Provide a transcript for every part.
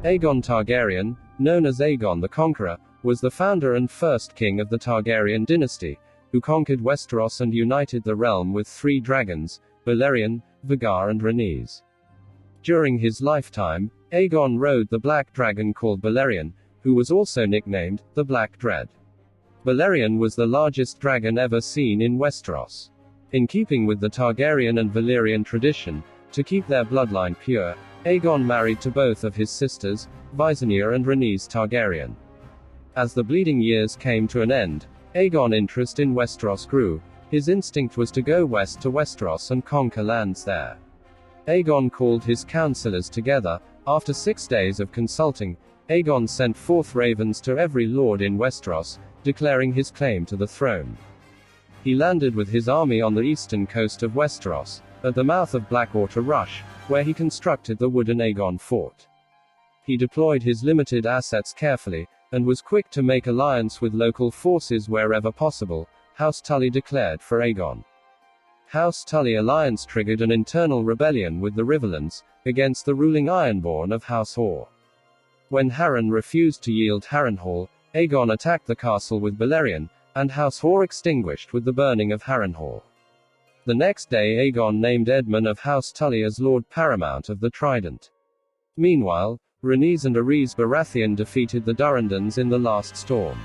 Aegon Targaryen, known as Aegon the Conqueror, was the founder and first king of the Targaryen dynasty, who conquered Westeros and united the realm with 3 dragons, Balerion, Vhagar and Rhaenys. During his lifetime, Aegon rode the black dragon called Balerion, who was also nicknamed the Black Dread. Balerion was the largest dragon ever seen in Westeros. In keeping with the Targaryen and Valyrian tradition, to keep their bloodline pure, Aegon married to both of his sisters, Visenya and Rhaenys Targaryen. As the bleeding years came to an end, Aegon's interest in Westeros grew. His instinct was to go west to Westeros and conquer lands there. Aegon called his counselors together. After 6 days of consulting, Aegon sent forth ravens to every lord in Westeros, declaring his claim to the throne. He landed with his army on the eastern coast of Westeros, at the mouth of Blackwater Rush, where he constructed the wooden Aegon fort. He deployed his limited assets carefully, and was quick to make alliance with local forces wherever possible. House Tully declared for Aegon. House Tully alliance triggered an internal rebellion with the Riverlands, against the ruling Ironborn of House Hoare. When Harren refused to yield Harrenhal, Aegon attacked the castle with Balerion, and House Hoare extinguished with the burning of Harrenhal. The next day Aegon named Edmund of House Tully as Lord Paramount of the Trident. Meanwhile, Rhaenys and Aerys Baratheon defeated the Durrandons in the last storm.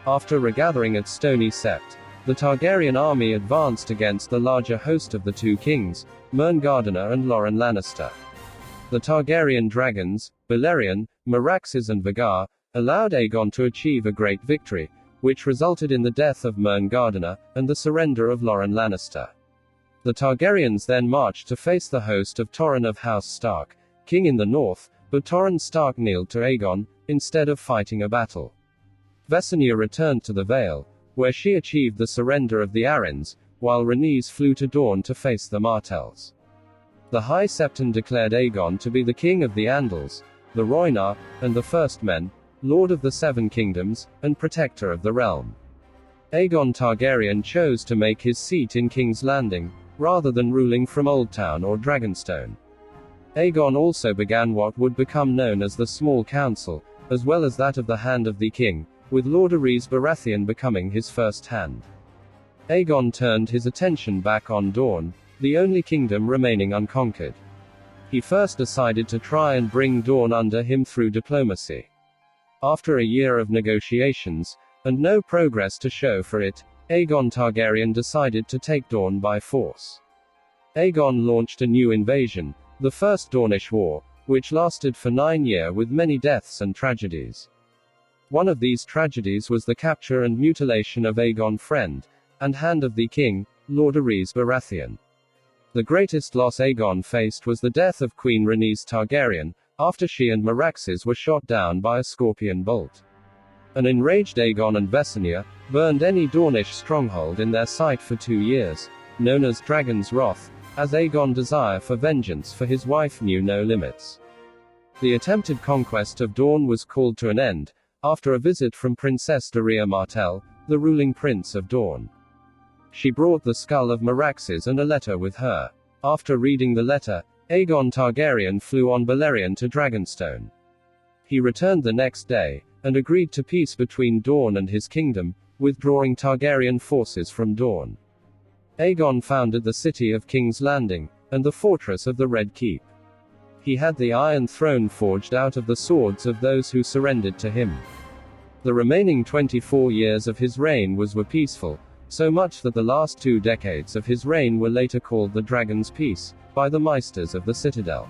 After regathering at Stony Sept, the Targaryen army advanced against the larger host of the 2 kings, Mern Gardiner and Loren Lannister. The Targaryen dragons, Balerion, Meraxes and Vhagar, allowed Aegon to achieve a great victory, which resulted in the death of Mern Gardiner, and the surrender of Loren Lannister. The Targaryens then marched to face the host of Torrhen of House Stark, king in the north, but Torrhen Stark kneeled to Aegon, instead of fighting a battle. Visenya returned to the Vale, where she achieved the surrender of the Arryns, while Rhaenys flew to Dorne to face the Martells. The High Septon declared Aegon to be the king of the Andals, the Rhoynar, and the First Men, Lord of the 7 Kingdoms, and protector of the realm. Aegon Targaryen chose to make his seat in King's Landing, rather than ruling from Oldtown or Dragonstone. Aegon also began what would become known as the Small Council, as well as that of the Hand of the King, with Lord Aerys Baratheon becoming his first hand. Aegon turned his attention back on Dorne, the only kingdom remaining unconquered. He first decided to try and bring Dorne under him through diplomacy. After a year of negotiations, and no progress to show for it, Aegon Targaryen decided to take Dorne by force. Aegon launched a new invasion, the First Dornish War, which lasted for 9 years with many deaths and tragedies. One of these tragedies was the capture and mutilation of Aegon's friend, and Hand of the King, Lord Aerys Baratheon. The greatest loss Aegon faced was the death of Queen Rhaenys Targaryen, after she and Meraxes were shot down by a scorpion bolt. An enraged Aegon and Visenya burned any Dornish stronghold in their sight for 2 years, known as Dragon's Wrath, as Aegon's desire for vengeance for his wife knew no limits. The attempted conquest of Dorne was called to an end, after a visit from Princess Doreah Martell, the ruling prince of Dorne. She brought the skull of Meraxes and a letter with her. After reading the letter, Aegon Targaryen flew on Balerion to Dragonstone. He returned the next day, and agreed to peace between Dorne and his kingdom, withdrawing Targaryen forces from Dorne. Aegon founded the city of King's Landing, and the fortress of the Red Keep. He had the Iron Throne forged out of the swords of those who surrendered to him. The remaining 24 years of his reign were peaceful, so much that the last 2 decades of his reign were later called the Dragon's Peace, by the Maesters of the Citadel.